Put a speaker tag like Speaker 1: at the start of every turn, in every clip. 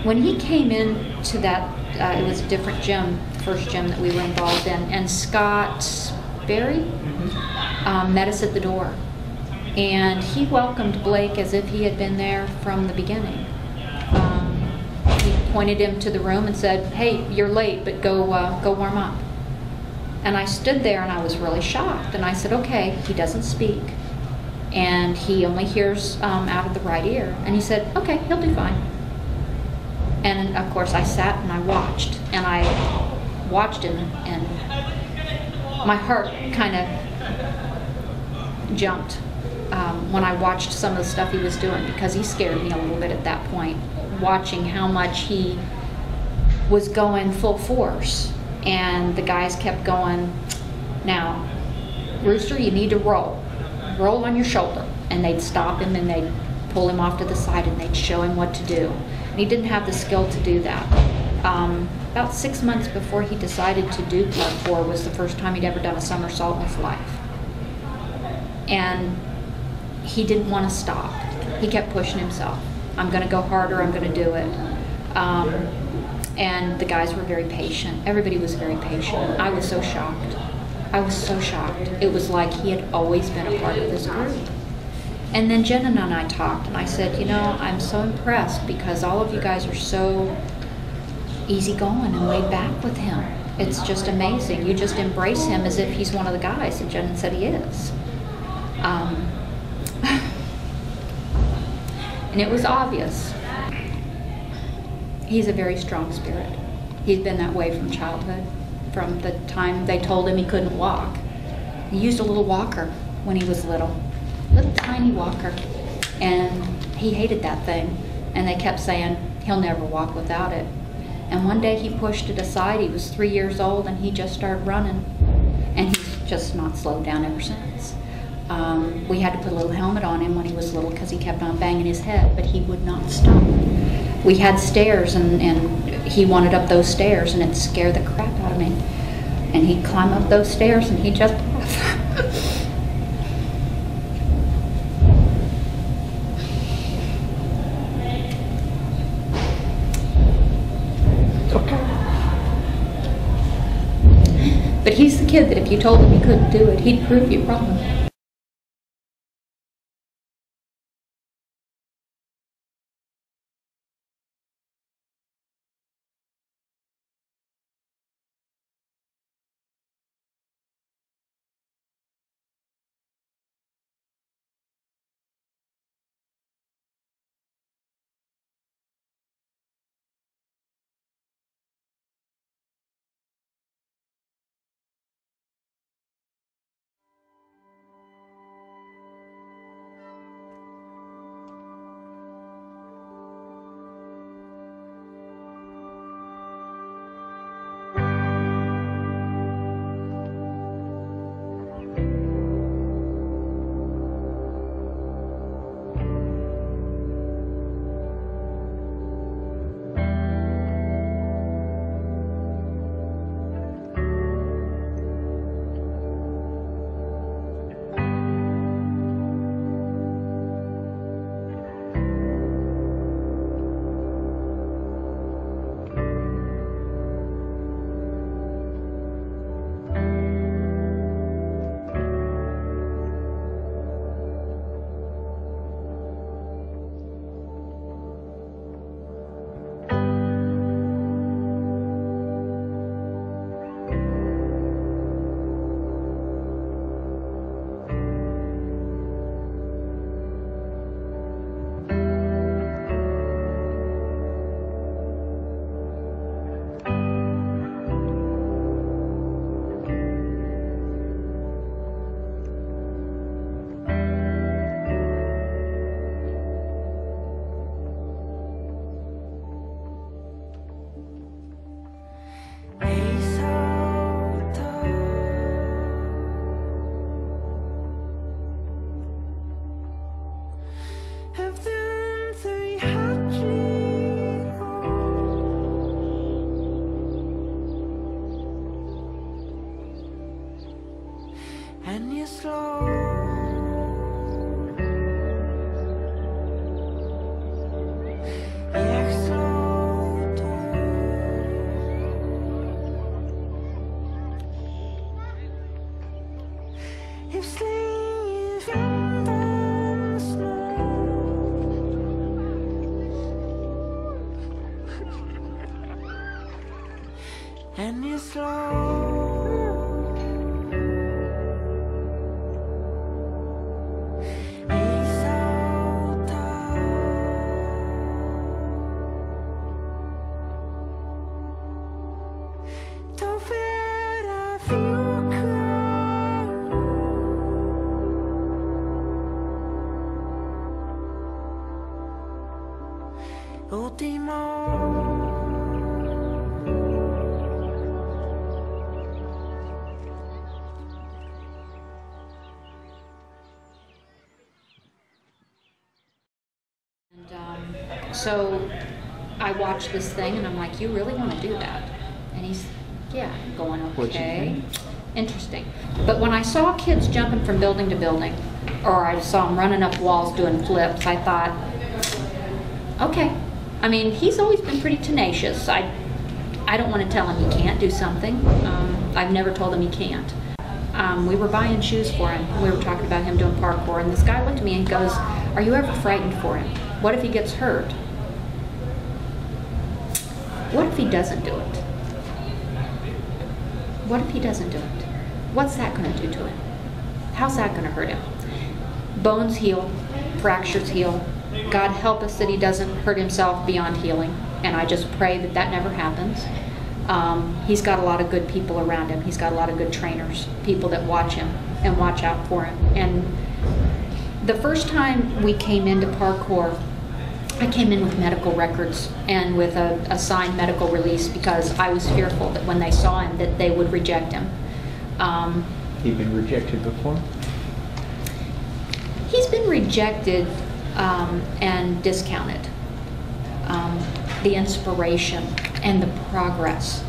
Speaker 1: When he came in to that, it was a different gym, first gym that we were involved in, and Scott Berry met us at the door. And he welcomed Blake as if he had been there from the beginning. He pointed him to the room and said, "Hey, you're late, but go warm up." And I stood there and I was really shocked. And I said, "Okay, he doesn't speak. And he only hears out of the right ear." And he said, "Okay, he'll do fine." And of course I sat and I watched. And I watched him and my heart kind of jumped when I watched some of the stuff he was doing, because he scared me a little bit at that point, watching how much he was going full force. And the guys kept going, "Now, Rooster, you need to roll on your shoulder." And they'd stop him and they'd pull him off to the side and they'd show him what to do. And he didn't have the skill to do that. About 6 months before he decided to do parkour was the first time he'd ever done a somersault in his life. And he didn't want to stop. He kept pushing himself. "I'm going to go harder, I'm going to do it." And the guys were very patient. Everybody was very patient. I was so shocked. I was so shocked. It was like he had always been a part of this group. And then Jen and I talked, and I said, "You know, I'm so impressed because all of you guys are so easygoing and laid back with him. It's just amazing. You just embrace him as if he's one of the guys." And Jen said he is. And it was obvious. He's a very strong spirit. He's been that way from childhood, from the time they told him he couldn't walk. He used a little walker when he was little tiny walker, and he hated that thing. And they kept saying he'll never walk without it. And one day he pushed it aside. He was 3 years old and he just started running, and he's just not slowed down ever since. We had to put a little helmet on him when he was little because he kept on banging his head, but he would not stop. We had stairs, and he wanted up those stairs, and it scared the crap out of me. And he'd climb up those stairs and he'd just But he's the kid that if you told him he couldn't do it, he'd prove you wrong.
Speaker 2: and you're slow. He's so tall. Don't fear of you come. Último.
Speaker 1: So I watched this thing and I'm like, you really want to do that? And he's, yeah, going, okay, interesting. But when I saw kids jumping from building to building, or I saw them running up walls doing flips, I thought, okay. I mean, he's always been pretty tenacious. I don't want to tell him he can't do something. I've never told him he can't. We were buying shoes for him. We were talking about him doing parkour, and this guy looked at me and goes, are you ever frightened for him? What if he gets hurt? What if he doesn't do it? What if he doesn't do it? What's that going to do to him? How's that going to hurt him? Bones heal, fractures heal. God help us that he doesn't hurt himself beyond healing. And I just pray that that never happens. He's got a lot of good people around him. He's got a lot of good trainers, people that watch him and watch out for him. And the first time we came into parkour, I came in with medical records and with a signed medical release because I was fearful that when they saw him that they would reject him.
Speaker 3: He'd been rejected before?
Speaker 1: He's been rejected and discounted. The inspiration and the progress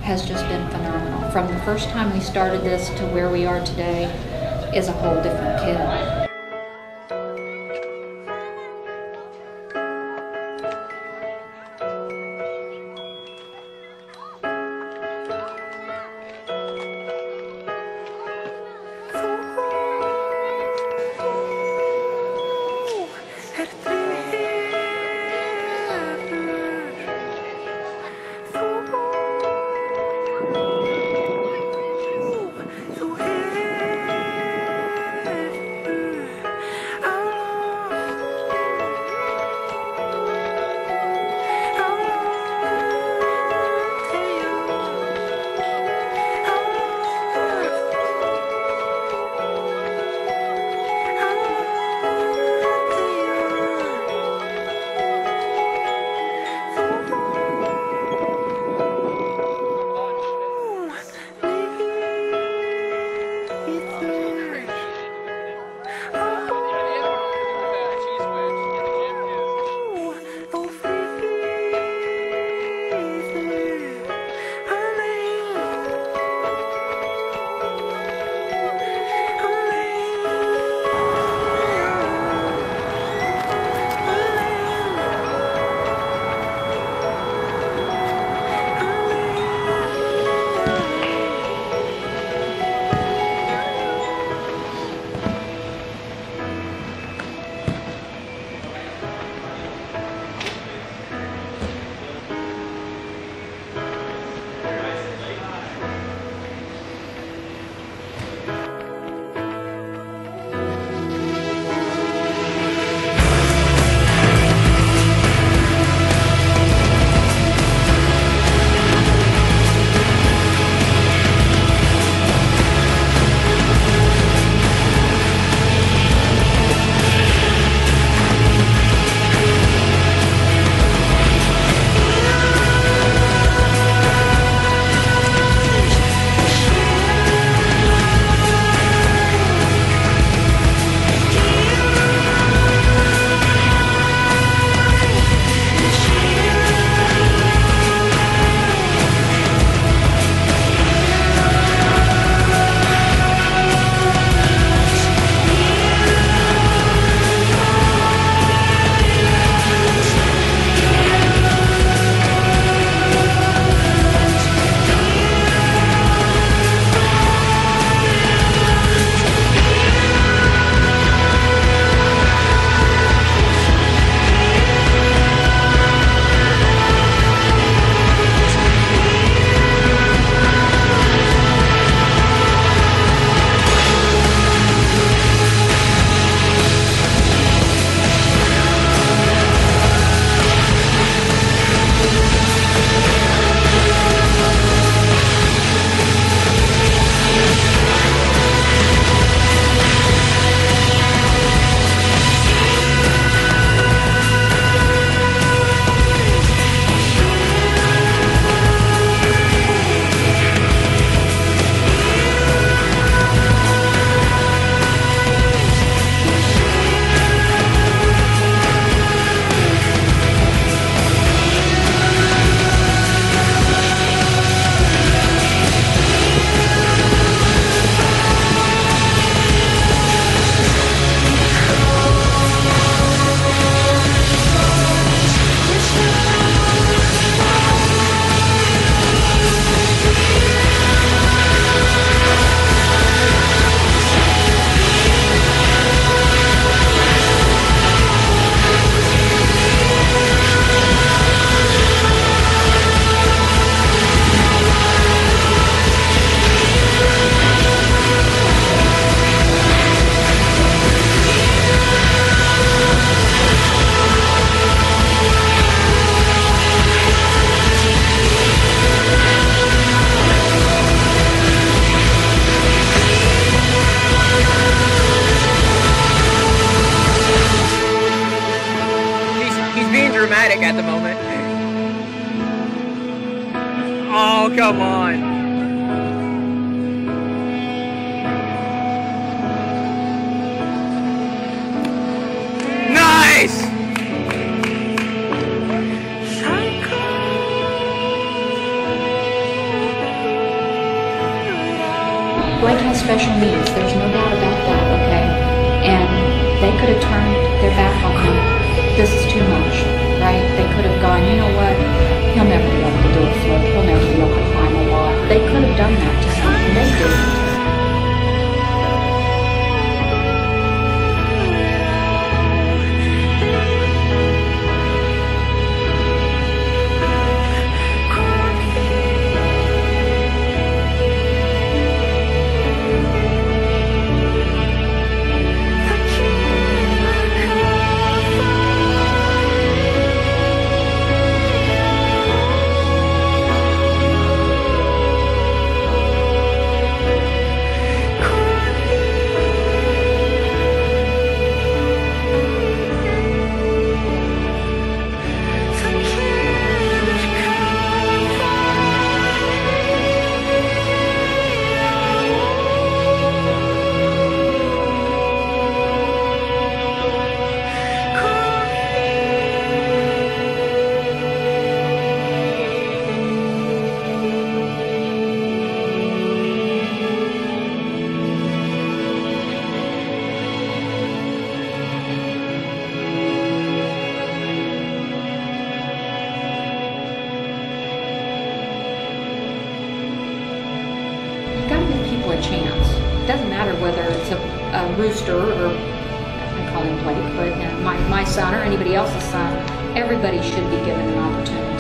Speaker 1: has just been phenomenal. From the first time we started this to where we are today is a whole different kid.
Speaker 4: Oh, come on. Nice!
Speaker 1: Blake has special needs, there's no doubt about that, okay? And they could have turned their back on him. This is too much, right? They could have gone, you know what? He'll never be able to do a flip. He'll never be able to climb a wall. They could have done that to him, and they didn't. A chance. It doesn't matter whether it's a Rooster or I call him Blake, but my son or anybody else's son. Everybody should be given an opportunity.